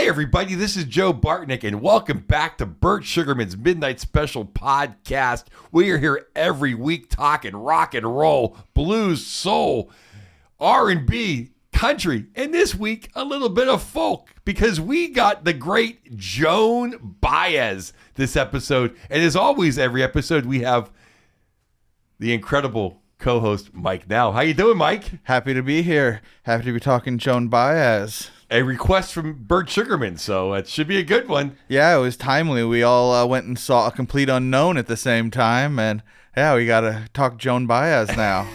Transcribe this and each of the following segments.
everybody, this is Joe Bartnick, and welcome back to Burt Sugarman's Midnight Special podcast. We are here every week talking rock and roll, blues, soul, R&B, country, and this week, a little bit of folk, because we got the great Joan Baez this episode. And as always, every episode, we have the incredible co-host, Mike Now. How you doing, Mike? Happy to be here. Happy to be talking Joan Baez. A request from Burt Sugarman, so it should be a good one. Yeah, it was timely. We all went and saw A Complete Unknown at the same time, and yeah, we got to talk Joan Baez now.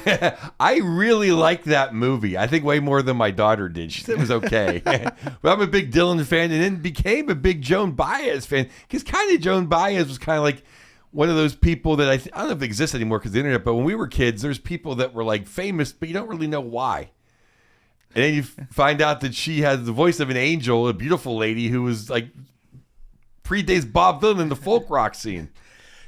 I really liked that movie. I think way more than my daughter did. She said it was okay. But I'm a big Dylan fan and then became a big Joan Baez fan, because kind of Joan Baez was kind of like one of those people that I don't know if it exists anymore because of the internet, but when we were kids, there's people that were like famous, but you don't really know why. And then you find out that she has the voice of an angel, a beautiful lady who was like predates Bob Dylan in the folk rock scene.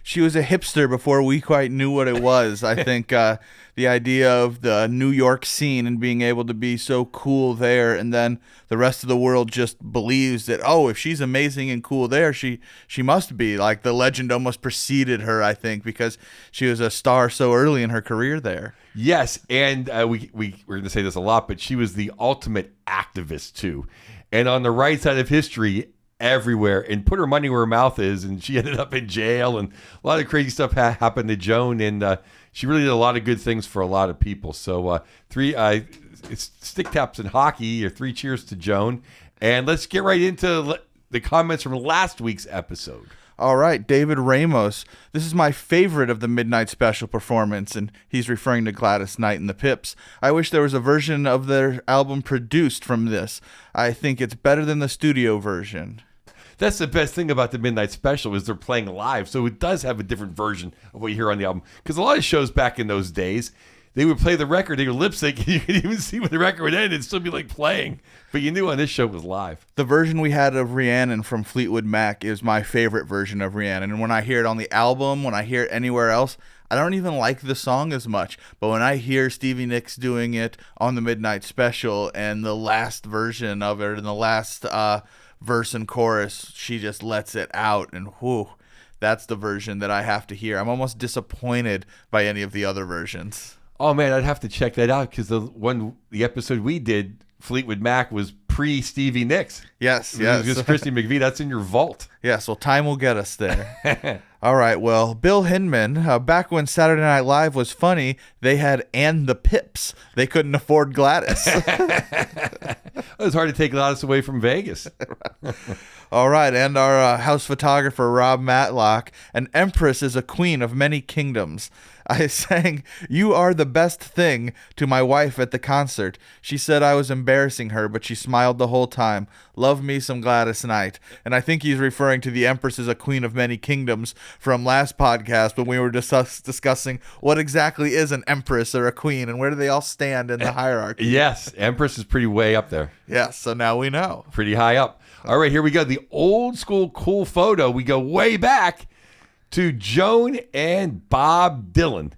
She was a hipster before we quite knew what it was. I think the idea of the New York scene and being able to be so cool there, and then the rest of the world just believes that, oh, if she's amazing and cool there, she must be. Like, the legend almost preceded her, I think, because she was a star so early in her career there. Yes, and we're going to say this a lot, but she was the ultimate activist, too. And on the right side of history, everywhere, and put her money where her mouth is, and she ended up in jail, and a lot of crazy stuff happened to Joan, and she really did a lot of good things for a lot of people. So it's stick taps in hockey, or 3 cheers to Joan, and let's get right into the comments from last week's episode. All right, David Ramos. This is my favorite of the Midnight Special performance, and he's referring to Gladys Knight and the Pips. I wish there was a version of their album produced from this. I think it's better than the studio version. That's the best thing about the Midnight Special is they're playing live, so it does have a different version of what you hear on the album. Because a lot of shows back in those days, they would play the record, they would lip sync, and you could even see when the record would end, it'd still be like playing. But you knew on this show it was live. The version we had of Rhiannon from Fleetwood Mac is my favorite version of Rhiannon. And when I hear it on the album, when I hear it anywhere else, I don't even like the song as much. But when I hear Stevie Nicks doing it on the Midnight Special, and the last version of it, and the last verse and chorus, she just lets it out, and whoo, that's the version that I have to hear. I'm almost disappointed by any of the other versions. Oh man, I'd have to check that out, because the episode we did, Fleetwood Mac, was pre-Stevie Nicks. Yes. Just Christy McVie. That's in your vault. Yes, well, time will get us there. All right, well, Bill Hinman, back when Saturday Night Live was funny, they had And the Pips. They couldn't afford Gladys. It was hard to take Gladys away from Vegas. All right, and our house photographer, Rob Matlock, an empress is a queen of many kingdoms. I sang, "You are the best thing" to my wife at the concert. She said I was embarrassing her, but she smiled the whole time. Love me some Gladys Knight. And I think he's referring to the Empress is a Queen of Many Kingdoms from last podcast when we were discussing what exactly is an empress or a queen and where do they all stand in the hierarchy. Yes, Empress is pretty way up there. Yes, so now we know. Pretty high up. All right, here we go. The old school cool photo. We go way back to Joan and Bob Dylan.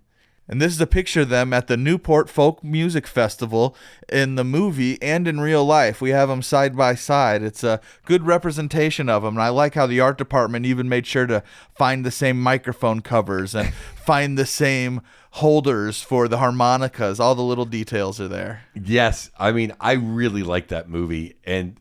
And this is a picture of them at the Newport Folk Music Festival in the movie and in real life. We have them side by side. It's a good representation of them. And I like how the art department even made sure to find the same microphone covers and find the same holders for the harmonicas. All the little details are there. Yes. I mean, I really like that movie. And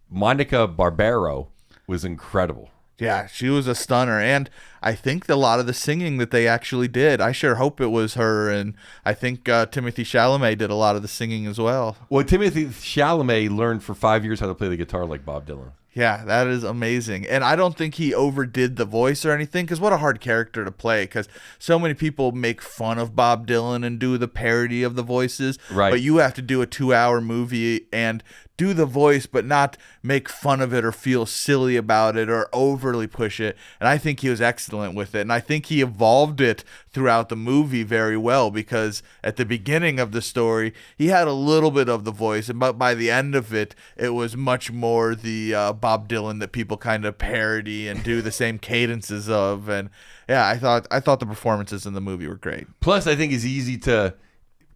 Monica Barbaro was incredible. Yeah, she was a stunner, and I think a lot of the singing that they actually did, I sure hope it was her, and I think Timothy Chalamet did a lot of the singing as well. Well, Timothy Chalamet learned for 5 years how to play the guitar like Bob Dylan. Yeah, that is amazing. And I don't think he overdid the voice or anything, because what a hard character to play, because so many people make fun of Bob Dylan and do the parody of the voices, right? But you have to do a 2-hour movie and do the voice, but not make fun of it or feel silly about it or overly push it. And I think he was excellent with it. And I think he evolved it throughout the movie very well, because at the beginning of the story, he had a little bit of the voice, but by the end of it, it was much more the Bob Dylan that people kind of parody and do the same cadences of. And yeah, I thought the performances in the movie were great. Plus, I think it's easy to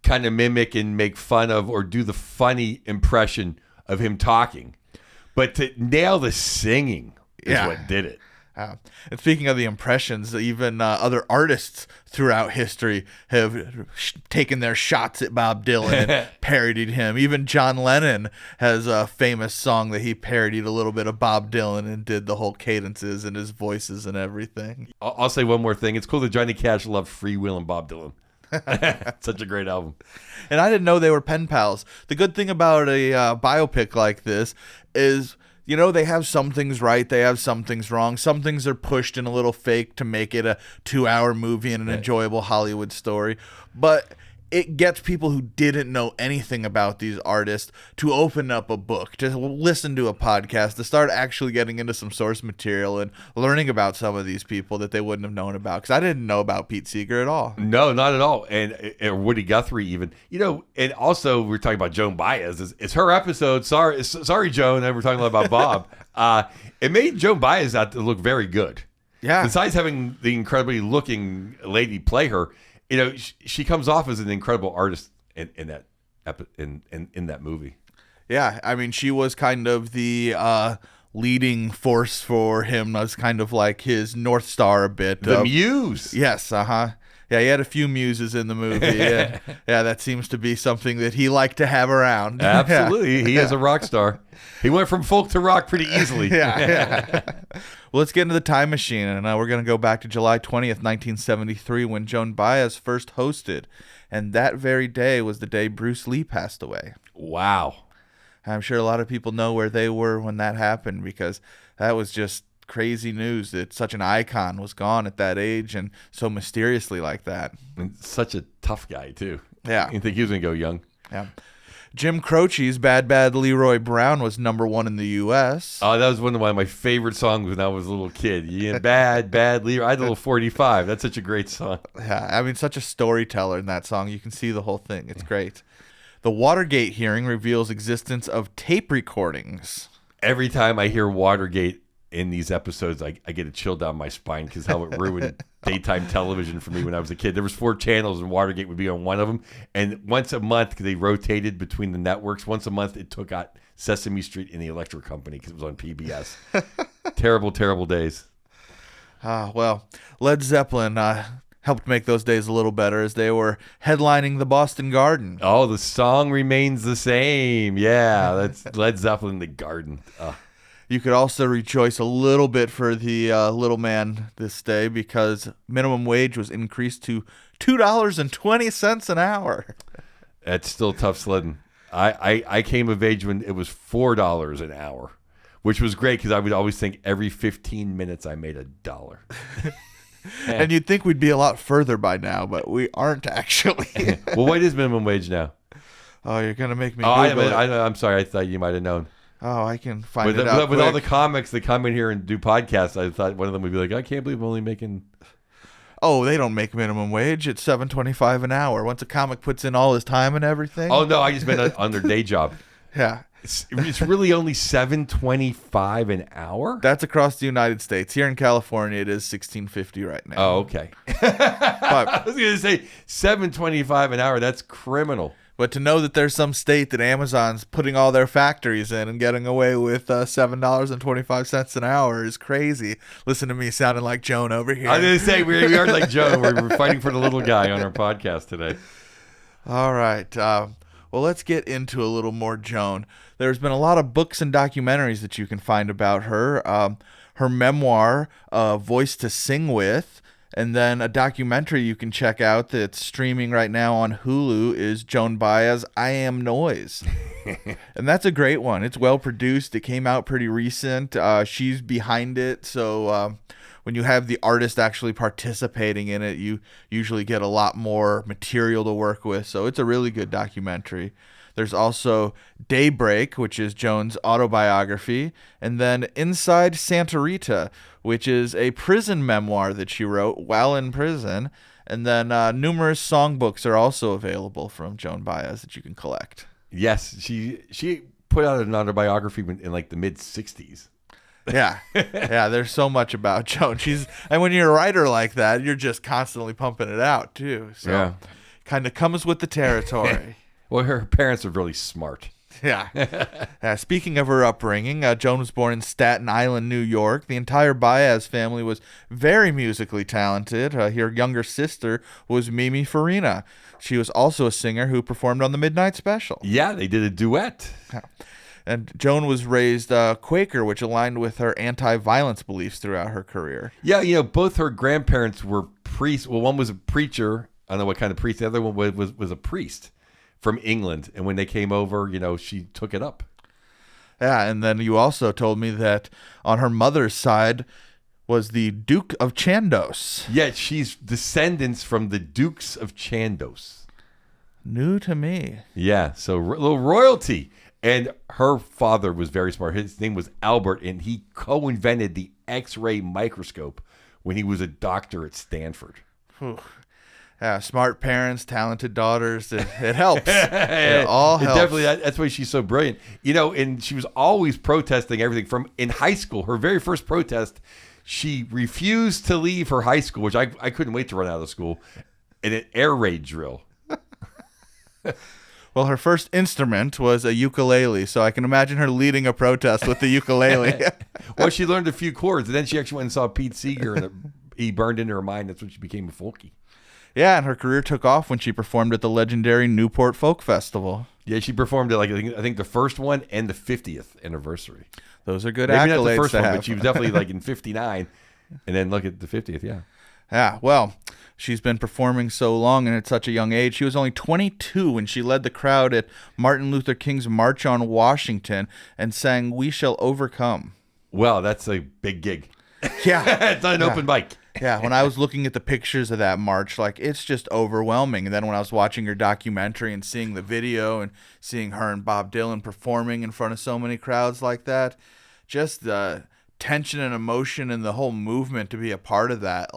kind of mimic and make fun of or do the funny impression of him talking. But to nail the singing is what did it. And speaking of the impressions, even other artists throughout history have taken their shots at Bob Dylan and parodied him. Even John Lennon has a famous song that he parodied a little bit of Bob Dylan and did the whole cadences and his voices and everything. I'll say one more thing. It's cool that Johnny Cash loved Free Will and Bob Dylan. Such a great album. And I didn't know they were pen pals. The good thing about a biopic like this is, you know, they have some things right, they have some things wrong. Some things are pushed in a little fake to make it a 2-hour movie and an enjoyable Hollywood story. But it gets people who didn't know anything about these artists to open up a book, to listen to a podcast, to start actually getting into some source material and learning about some of these people that they wouldn't have known about. Because I didn't know about Pete Seeger at all. No, not at all. And Woody Guthrie even. You know, and also we're talking about Joan Baez. It's her episode. Sorry, Joan. And we're talking a lot about Bob. It made Joan Baez out to look very good. Yeah. Besides having the incredibly looking lady play her, you know, she comes off as an incredible artist in that movie. Yeah, I mean, she was kind of the leading force for him, as kind of like his North Star a bit. The muse. Yes, Yeah, he had a few muses in the movie. Yeah, that seems to be something that he liked to have around. Absolutely. He is a rock star. He went from folk to rock pretty easily. Yeah. Well, let's get into the time machine, and we're going to go back to July 20th, 1973, when Joan Baez first hosted. And that very day was the day Bruce Lee passed away. Wow. I'm sure a lot of people know where they were when that happened, because that was just crazy news that such an icon was gone at that age and so mysteriously like that. And such a tough guy, too. Yeah. You didn't think he was going to go young. Yeah. Jim Croce's Bad Leroy Brown was #1 in the U.S. Oh, that was one of my favorite songs when I was a little kid. Yeah, Bad Leroy. I had a little 45. That's such a great song. Yeah, I mean, such a storyteller in that song. You can see the whole thing. It's great. The Watergate hearing reveals existence of tape recordings. Every time I hear Watergate in these episodes, I get a chill down my spine because how it ruined daytime television for me when I was a kid. There was 4 channels and Watergate would be on one of them. And once a month, because they rotated between the networks, once a month it took out Sesame Street and the Electric Company because it was on PBS. Terrible, terrible days. Well, Led Zeppelin helped make those days a little better as they were headlining the Boston Garden. Oh, the song remains the same. Yeah, that's Led Zeppelin, The Garden. You could also rejoice a little bit for the little man this day because minimum wage was increased to $2.20 an hour. That's still tough sledding. I came of age when it was $4 an hour, which was great because I would always think every 15 minutes I made $1. And you'd think we'd be a lot further by now, but we aren't actually. Well, what is minimum wage now? Oh, you're going to make me Google it. I'm sorry. I thought you might have known. Oh, I can find it out with all the comics that come in here and do podcasts, I thought one of them would be like, I can't believe I'm only making... Oh, they don't make minimum wage. It's $7.25 an hour. Once a comic puts in all his time and everything. Oh, no, I just meant on their day job. Yeah. It's really only $7.25 an hour? That's across the United States. Here in California, it is $16.50 right now. Oh, okay. I was going to say $7.25 an hour. That's criminal. But to know that there's some state that Amazon's putting all their factories in and getting away with $7.25 an hour is crazy. Listen to me sounding like Joan over here. I was going to say, we are like Joan. We're fighting for the little guy on our podcast today. All right. Well, let's get into a little more Joan. There's been a lot of books and documentaries that you can find about her. Her memoir, Voice to Sing With, and then a documentary you can check out that's streaming right now on Hulu is Joan Baez, I Am Noise. And that's a great one. It's well produced. It came out pretty recent. She's behind it. So when you have the artist actually participating in it, you usually get a lot more material to work with. So it's a really good documentary. There's also Daybreak, which is Joan's autobiography, and then Inside Santa Rita, which is a prison memoir that she wrote while in prison. And then numerous songbooks are also available from Joan Baez that you can collect. Yes, she put out an autobiography in like the mid-'60s. Yeah. Yeah, there's so much about Joan. And when you're a writer like that, you're just constantly pumping it out, too. So kind of comes with the territory. Well, her parents are really smart. Yeah. Speaking of her upbringing, Joan was born in Staten Island, New York. The entire Baez family was very musically talented. Her younger sister was Mimi Farina. She was also a singer who performed on the Midnight Special. Yeah, they did a duet. And Joan was raised Quaker, which aligned with her anti-violence beliefs throughout her career. Yeah, both her grandparents were priests. Well, one was a preacher. I don't know what kind of priest. The other one was a priest from England. And when they came over, she took it up. Yeah, and then you also told me that on her mother's side was the Duke of Chandos. Yeah, she's descendants from the Dukes of Chandos. New to me. Yeah, so a little royalty. And her father was very smart. His name was Albert, and he co-invented the X-ray microscope when he was a doctor at Stanford. Smart parents, talented daughters. It helps. It all helps. Definitely, that's why she's so brilliant. And she was always protesting everything. From in high school, her very first protest, she refused to leave her high school, which I couldn't wait to run out of school, in an air raid drill. Well, her first instrument was a ukulele, so I can imagine her leading a protest with the ukulele. Well, she learned a few chords, and then she actually went and saw Pete Seeger, and he burned into her mind. That's when she became a folkie. Yeah, and her career took off when she performed at the legendary Newport Folk Festival. Yeah, she performed at I think the first one and the 50th anniversary. Those are good Maybe accolades not the first to one, have. but she was definitely in 59, and then look at the 50th. Yeah. Yeah, well, she's been performing so long and at such a young age. She was only 22 when she led the crowd at Martin Luther King's March on Washington and sang "We Shall Overcome." Well, that's a big gig. Yeah. It's not an open mic. Yeah, when I was looking at the pictures of that march, it's just overwhelming. And then when I was watching her documentary and seeing the video and seeing her and Bob Dylan performing in front of so many crowds like that, just the tension and emotion and the whole movement to be a part of that,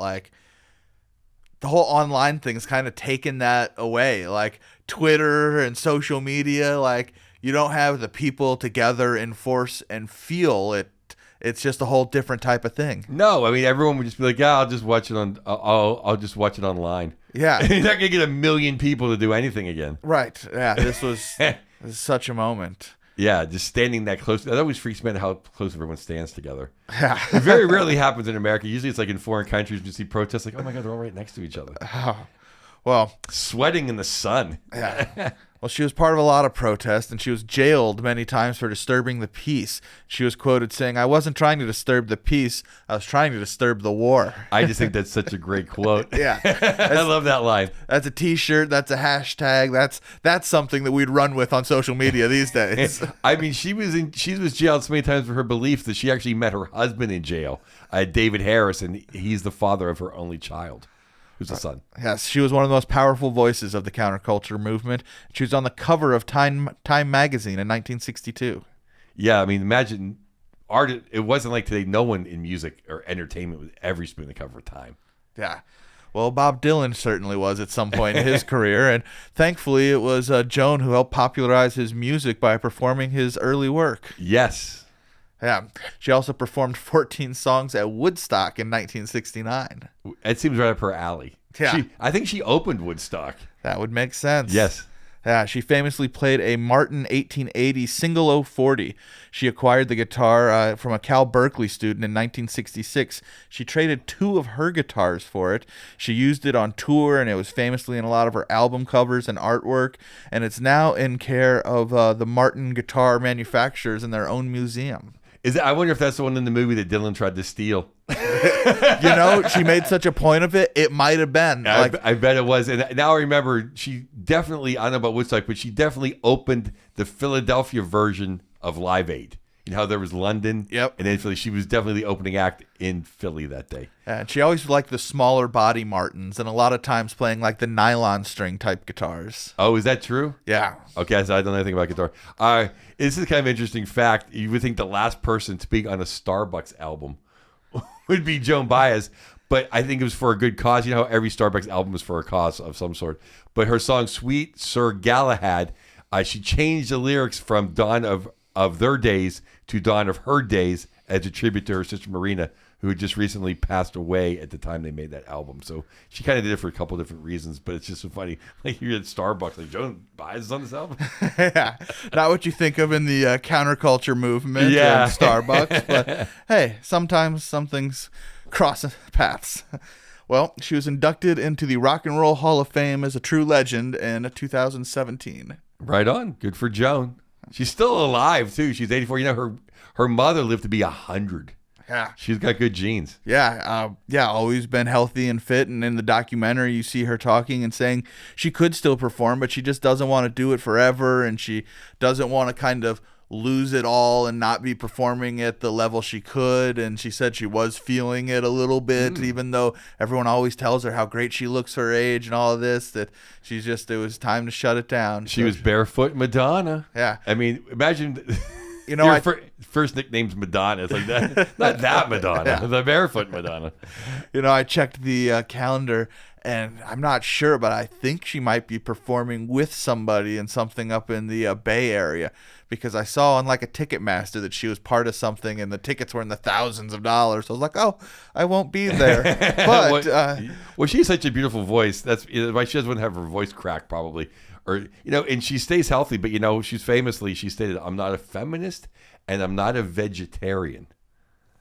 the whole online thing has kind of taken that away. Twitter and social media, you don't have the people together in force and feel it. It's just a whole different type of thing. No, I mean everyone would just be like, "Yeah, I'll just watch it on. I'll just watch it online." Yeah, you're not gonna get 1 million people to do anything again. Right? Yeah, this was such a moment. Yeah, just standing that close. That always freaks me out how close everyone stands together. Yeah. It very rarely happens in America. Usually it's in foreign countries you see protests oh my God, they're all right next to each other. Well, sweating in the sun. Yeah. Well, she was part of a lot of protests, and she was jailed many times for disturbing the peace. She was quoted saying, "I wasn't trying to disturb the peace. I was trying to disturb the war." I just think that's such a great quote. Yeah. I love that line. That's a T-shirt. That's a hashtag. That's something that we'd run with on social media these days. I mean, she was jailed so many times for her beliefs that she actually met her husband in jail, David Harris, and he's the father of her only child. Who's the son? Yes, she was one of the most powerful voices of the counterculture movement. She was on the cover of Time magazine in 1962. Yeah, I mean, imagine art. It wasn't like today. No one in music or entertainment was ever on the cover of Time. Yeah. Well, Bob Dylan certainly was at some point in his career, and thankfully it was Joan who helped popularize his music by performing his early work. Yes. Yeah. She also performed 14 songs at Woodstock in 1969. It seems right up her alley. Yeah. I think she opened Woodstock. That would make sense. Yes. Yeah, she famously played a Martin 1880 Single 040. She acquired the guitar from a Cal Berkeley student in 1966. She traded 2 of her guitars for it. She used it on tour, and it was famously in a lot of her album covers and artwork. And it's now in care of the Martin guitar manufacturers in their own museum. I wonder if that's the one in the movie that Dylan tried to steal. She made such a point of it. It might have been. I bet it was. And now I remember she definitely, I don't know about Woodstock, but she definitely opened the Philadelphia version of Live Aid. You know how there was London? Yep. And then Philly. She was definitely the opening act in Philly that day. And she always liked the smaller body Martins, and a lot of times playing the nylon string type guitars. Oh, is that true? Yeah. Okay, so I don't know anything about guitar. This is kind of an interesting fact. You would think the last person to speak on a Starbucks album would be Joan Baez, but I think it was for a good cause. You know how every Starbucks album is for a cause of some sort. But her song "Sweet Sir Galahad," she changed the lyrics from "Dawn of of their days to dawn of her days as a tribute to her sister Marina, who had just recently passed away at the time they made that album. So she kind of did it for a couple different reasons, but it's just so funny. Like you're at Starbucks, like Joan Baez is on this album. Yeah, not what you think of in the counterculture movement in Starbucks, but hey, sometimes some things cross paths. Well, she was inducted into the Rock and Roll Hall of Fame as a true legend in 2017. Right on. Good for Joan. She's still alive, too. She's 84. You know, her mother lived to be 100. Yeah. She's got good genes. Yeah. Always been healthy and fit. And in the documentary, you see her talking and saying she could still perform, but she just doesn't want to do it forever. And she doesn't want to kind of lose it all and not be performing at the level she could. And she said she was feeling it a little bit, even though everyone always tells her how great she looks her age and all of this, that it was time to shut it down. She was Barefoot Madonna. Yeah. I mean, imagine... You know, first nickname's Madonna. It's like that, not that Madonna, the Barefoot Madonna. You know, I checked the calendar, and I'm not sure, but I think she might be performing with somebody in something up in the Bay Area, because I saw on like a Ticketmaster that she was part of something, and the tickets were in the thousands of dollars. So I was like, oh, I won't be there. But well, she has such a beautiful voice. That's why she doesn't have her voice crack, probably. Or, you know, and she stays healthy, but, you know, she stated, I'm not a feminist and I'm not a vegetarian.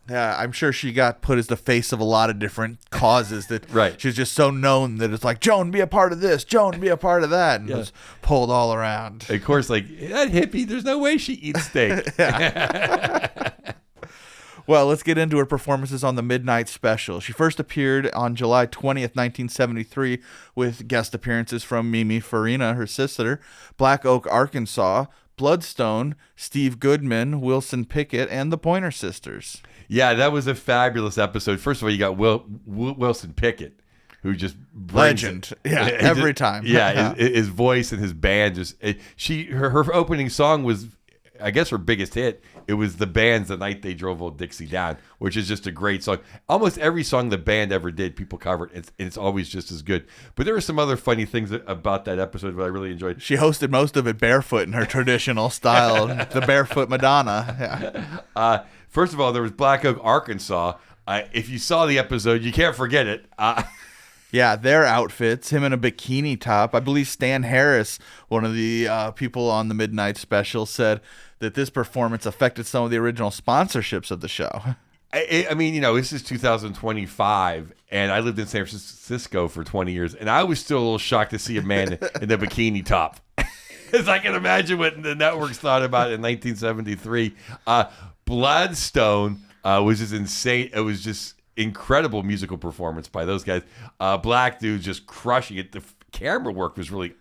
Yeah, I'm sure she got put as the face of a lot of different causes that right. She's just so known that it's like, Joan, be a part of this, Joan, be a part of that, and was pulled all around. Of course, like, that hippie, there's no way she eats steak. Well, let's get into her performances on the Midnight Special. She first appeared on July 20th, 1973, with guest appearances from Mimi Farina, her sister, Black Oak, Arkansas, Bloodstone, Steve Goodman, Wilson Pickett, and the Pointer Sisters. Yeah, that was a fabulous episode. First of all, you got Wilson Pickett, who just legend. Every time. His voice and his band her opening song was, I guess, her biggest hit. It was The Band's The Night They Drove Old Dixie Down, which is just a great song. Almost every song the band ever did, people covered. It's always just as good. But there were some other funny things about that episode that I really enjoyed. She hosted most of it barefoot in her traditional style, the Barefoot Madonna. Yeah. First of all, there was Black Oak, Arkansas. If you saw the episode, you can't forget it. Yeah, their outfits, him in a bikini top. I believe Stan Harris, one of the people on the Midnight Special, said that this performance affected some of the original sponsorships of the show. I mean, you know, this is 2025, and I lived in San Francisco for 20 years, and I was still a little shocked to see a man in a bikini top. As I can imagine what the networks thought about it in 1973. Bloodstone was just insane. It was just incredible musical performance by those guys. Black dude just crushing it. The camera work was really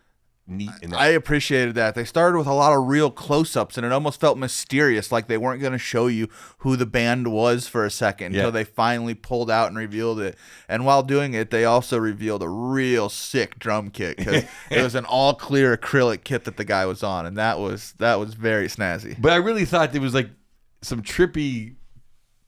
neat. I appreciated that. They started with a lot of real close-ups, and it almost felt mysterious, like they weren't going to show you who the band was for a second until they finally pulled out and revealed it. And while doing it, they also revealed a real sick drum kit, because it was an all-clear acrylic kit that the guy was on, and that was very snazzy. But I really thought there was like some trippy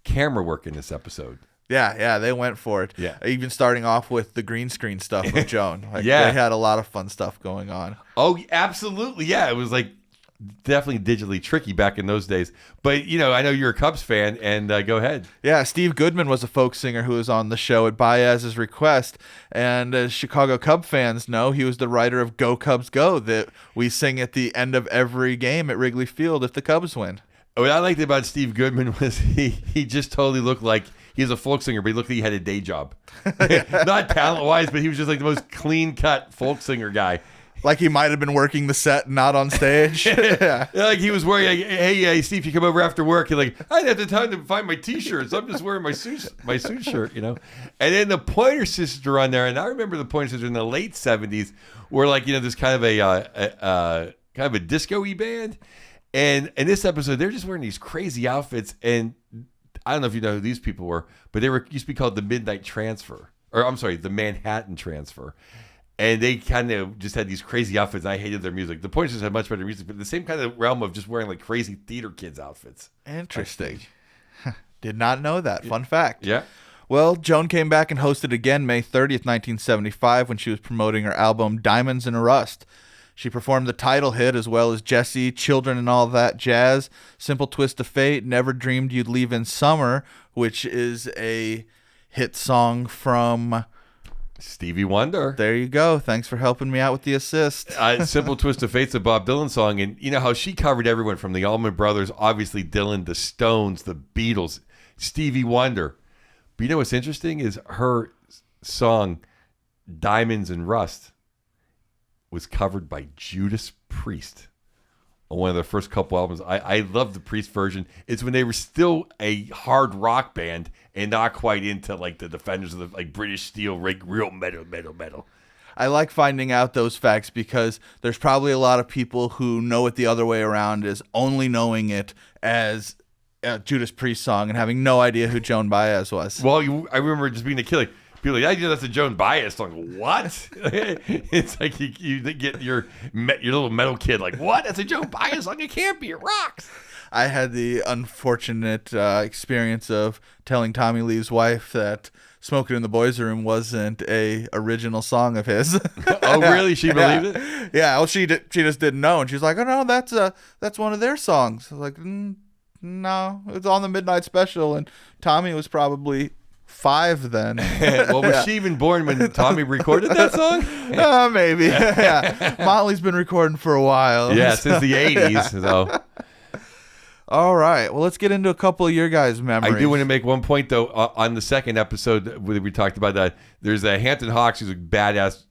camera work in this episode. Yeah, they went for it. Yeah. Even starting off with the green screen stuff with Joan. They had a lot of fun stuff going on. Oh, absolutely. Yeah, it was like definitely digitally tricky back in those days. But, you know, I know you're a Cubs fan, and go ahead. Yeah, Steve Goodman was a folk singer who was on the show at Baez's request. And as Chicago Cub fans know, he was the writer of Go Cubs Go that we sing at the end of every game at Wrigley Field if the Cubs win. What I liked about Steve Goodman was he just totally looked like he was a folk singer, but he looked like he had a day job. Not talent-wise, but he was just like the most clean-cut folk singer guy. Like he might have been working the set, not on stage. Yeah. Like he was wearing, like, hey, Steve, you come over after work. You're like, I didn't have the time to find my T-shirts. I'm just wearing my suit shirt, you know. And then the Pointer Sisters are on there, and I remember the Pointer Sisters in the late '70s were like, you know, this kind of a disco-y band. And in this episode, they're just wearing these crazy outfits, and I don't know if you know who these people were, but they used to be called the Midnight Transfer, or I'm sorry, the Manhattan Transfer. And they kind of just had these crazy outfits. I hated their music. The Pointers had much better music, but the same kind of realm of just wearing like crazy theater kids outfits. Interesting. Did not know that. Fun fact. Yeah. Well, Joan came back and hosted again May 30th, 1975, when she was promoting her album Diamonds in a Rust. She performed the title hit as well as Jessie, Children and All That Jazz, Simple Twist of Fate, Never Dreamed You'd Leave in Summer, which is a hit song from Stevie Wonder. There you go. Thanks for helping me out with the assist. Simple Twist of Fate's a Bob Dylan song, and you know how she covered everyone from the Allman Brothers, obviously Dylan, the Stones, the Beatles, Stevie Wonder. But you know what's interesting is her song Diamonds and Rust was covered by Judas Priest on one of their first couple albums. I love the Priest version. It's when they were still a hard rock band and not quite into like the Defenders of the like British Steel, real metal. I like finding out those facts because there's probably a lot of people who know it the other way around, is only knowing it as a Judas Priest song and having no idea who Joan Baez was. Well, I remember just being a kid, like, people like, yeah, that's a Joan Baez song. What? It's like you get your little metal kid like, what? That's a Joan Baez song. It can't be. It rocks. I had the unfortunate experience of telling Tommy Lee's wife that "Smoking in the Boys' Room" wasn't a original song of his. Oh, really? She believed it? Yeah. Well, she just didn't know, and she's like, "Oh no, that's one of their songs." I was like, "No, it's on the Midnight Special," and Tommy was probably 5 then. Well, was she even born when Tommy recorded that song? Maybe. Yeah. Motley's been recording for a while. Yeah, since the 80s. So. All right. Well, let's get into a couple of your guys' memories. I do want to make one point, though. On the second episode, where we talked about that, there's a Hampton Hawks who's a badass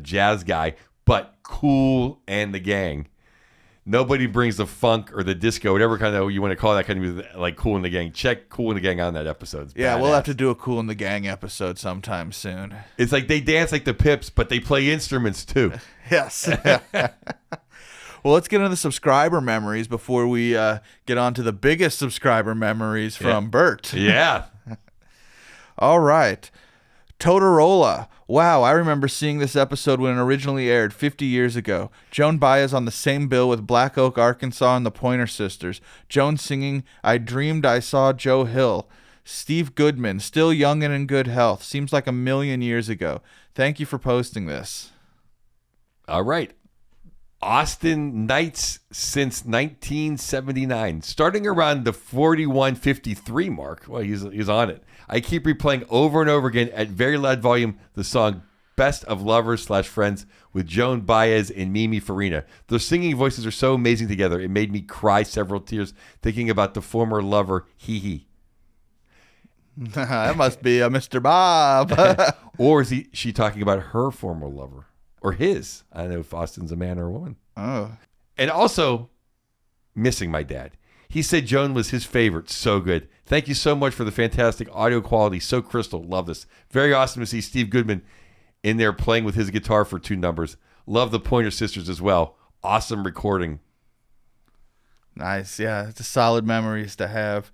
jazz guy, but Kool and the Gang. Nobody brings the funk or the disco, whatever kind of you want to call that kind of music, like Kool and the Gang. Check Kool and the Gang on that episode. Yeah, we'll have to do a Kool and the Gang episode sometime soon. It's like they dance like the Pips, but they play instruments too. Yes. Well, let's get into the subscriber memories before we get on to the biggest subscriber memories from Burt. Yeah. All right. Totorola. Wow, I remember seeing this episode when it originally aired 50 years ago. Joan Baez on the same bill with Black Oak, Arkansas and the Pointer Sisters. Joan singing "I Dreamed I Saw Joe Hill." Steve Goodman, still young and in good health. Seems like a million years ago. Thank you for posting this. All right. Austin Nights since 1979, starting around the 41:53 mark. Well, he's on it. I keep replaying over and over again at very loud volume the song "Best of Lovers / Friends" with Joan Baez and Mimi Farina. Their singing voices are so amazing together. It made me cry several tears thinking about the former lover. Hee hee. That must be a Mr. Bob. Or is she talking about her former lover? Or his. I don't know if Austin's a man or a woman. Oh. And also, missing my dad. He said Joan was his favorite. So good. Thank you so much for the fantastic audio quality. So crystal. Love this. Very awesome to see Steve Goodman in there playing with his guitar for 2 numbers. Love the Pointer Sisters as well. Awesome recording. Nice. Yeah, it's a solid memories to have.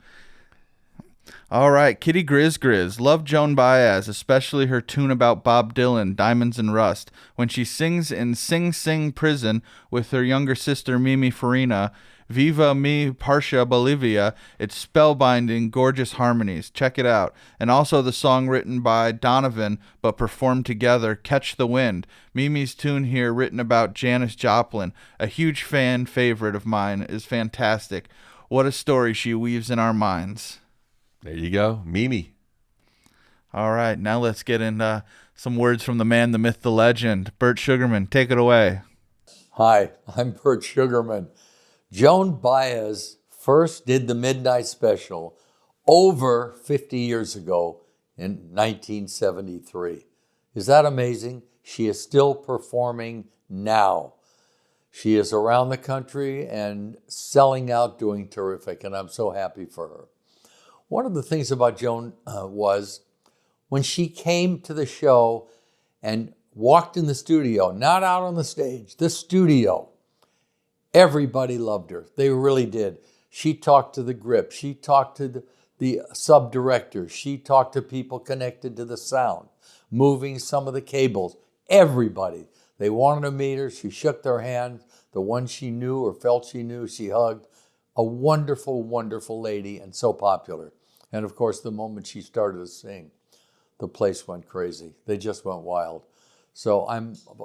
All right, Kitty Grizz. Love Joan Baez, especially her tune about Bob Dylan, Diamonds and Rust. When she sings in Sing Sing Prison with her younger sister Mimi Farina, Viva Mi Parcia Bolivia, it's spellbinding, gorgeous harmonies. Check it out. And also the song written by Donovan, but performed together, Catch the Wind. Mimi's tune here, written about Janis Joplin, a huge fan favorite of mine, is fantastic. What a story she weaves in our minds. There you go. Mimi. All right, now let's get into some words from the man, the myth, the legend. Burt Sugarman, take it away. Hi, I'm Burt Sugarman. Joan Baez first did the Midnight Special over 50 years ago in 1973. Is that amazing? She is still performing now. She is around the country and selling out, doing terrific, and I'm so happy for her. One of the things about Joan was when she came to the show and walked in the studio, not out on the stage, the studio, everybody loved her. They really did. She talked to the grip. She talked to the sub-directors. She talked to people connected to the sound, moving some of the cables. Everybody. They wanted to meet her. She shook their hand. The one she knew or felt she knew, she hugged. A wonderful, wonderful lady and so popular. And of course, the moment she started to sing, the place went crazy. They just went wild. So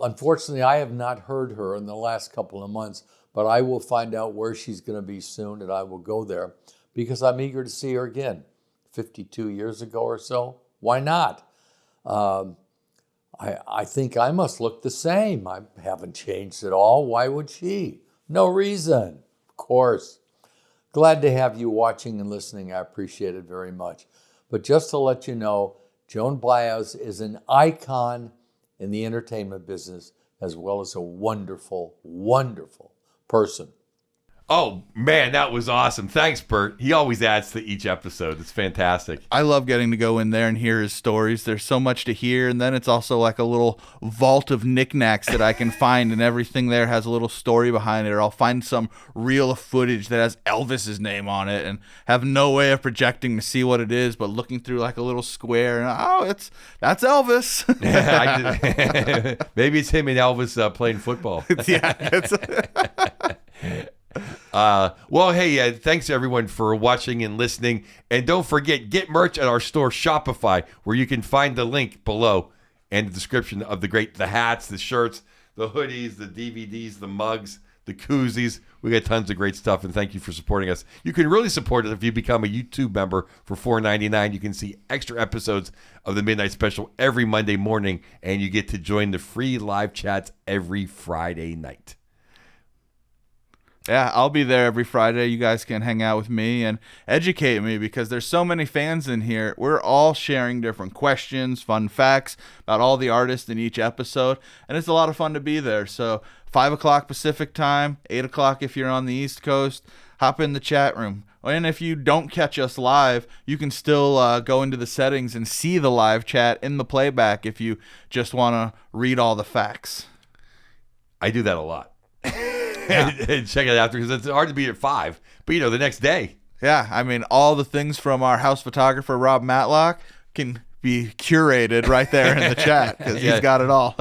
unfortunately, I have not heard her in the last couple of months, but I will find out where she's going to be soon, and I will go there because I'm eager to see her again. 52 years ago or so, why not? I think I must look the same. I haven't changed at all. Why would she? No reason, of course. Glad to have you watching and listening. I appreciate it very much. But just to let you know, Joan Baez is an icon in the entertainment business, as well as a wonderful, wonderful person. Oh, man, that was awesome. Thanks, Burt. He always adds to each episode. It's fantastic. I love getting to go in there and hear his stories. There's so much to hear, and then it's also like a little vault of knickknacks that I can find, and everything there has a little story behind it, or I'll find some reel of footage that has Elvis's name on it and have no way of projecting to see what it is, but looking through like a little square, and that's Elvis. Maybe it's him and Elvis playing football. Well, hey, thanks everyone for watching and listening. And don't forget, get merch at our store Shopify, where you can find the link below and the description of the hats, the shirts, the hoodies, the DVDs, the mugs, the koozies. We got tons of great stuff, and thank you for supporting us. You can really support us if you become a YouTube member for $4.99. You can see extra episodes of the Midnight Special every Monday morning, and you get to join the free live chats every Friday night. Yeah, I'll be there every Friday. You guys can hang out with me and educate me because there's so many fans in here. We're all sharing different questions, fun facts about all the artists in each episode, and it's a lot of fun to be there. So 5 o'clock Pacific time, 8 o'clock if you're on the East Coast, hop in the chat room. And if you don't catch us live, you can still go into the settings and see the live chat in the playback if you just want to read all the facts. I do that a lot. And check it out because it's hard to be at 5, but the next day. Yeah, I mean, all the things from our house photographer Rob Matlock can be curated right there in the chat because he's got it all.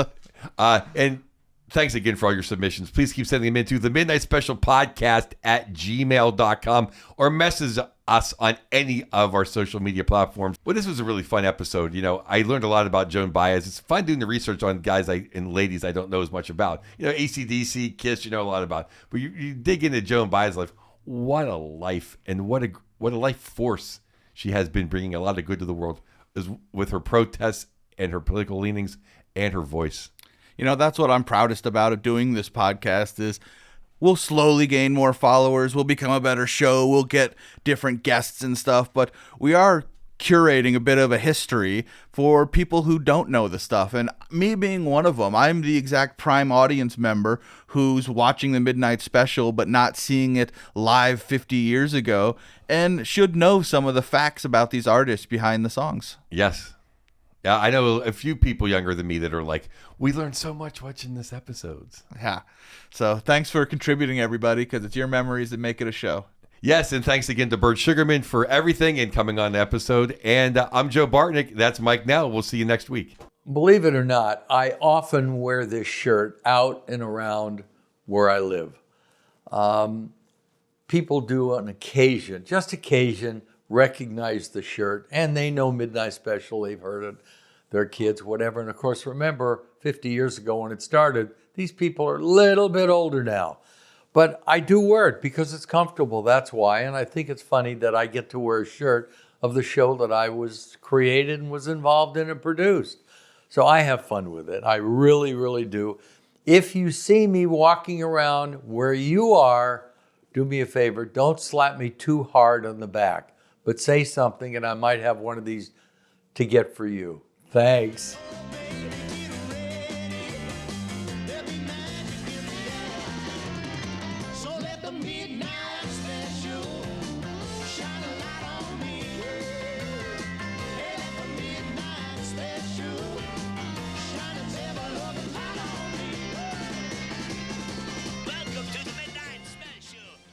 And thanks again for all your submissions. Please keep sending them into the Midnight Special Podcast at gmail.com or message us on any of our social media platforms. Well, this was a really fun episode. I learned a lot about Joan Baez. It's fun doing the research on guys and ladies I don't know as much about. AC/DC, Kiss, a lot about. But you dig into Joan Baez's life. What a life, and what a life force she has been, bringing a lot of good to the world with her protests and her political leanings and her voice. That's what I'm proudest about doing this podcast is we'll slowly gain more followers. We'll become a better show. We'll get different guests and stuff. But we are curating a bit of a history for people who don't know the stuff. And me being one of them, I'm the exact prime audience member who's watching the Midnight Special but not seeing it live 50 years ago and should know some of the facts about these artists behind the songs. Yes. Yeah, I know a few people younger than me that are like, we learned so much watching this episodes. Yeah. So thanks for contributing, everybody, because it's your memories that make it a show. Yes, and thanks again to Burt Sugarman for everything and coming on the episode. And I'm Joe Bartnick. That's Mike Nell. We'll see you next week. Believe it or not, I often wear this shirt out and around where I live. People do on occasion, just occasion, recognize the shirt, and they know Midnight Special. They've heard it, their kids, whatever. And of course, remember 50 years ago when it started, these people are a little bit older now. But I do wear it because it's comfortable, that's why. And I think it's funny that I get to wear a shirt of the show that I was created and was involved in and produced. So I have fun with it. I really, really do. If you see me walking around where you are, do me a favor, don't slap me too hard on the back, but say something and I might have one of these to get for you. Thanks.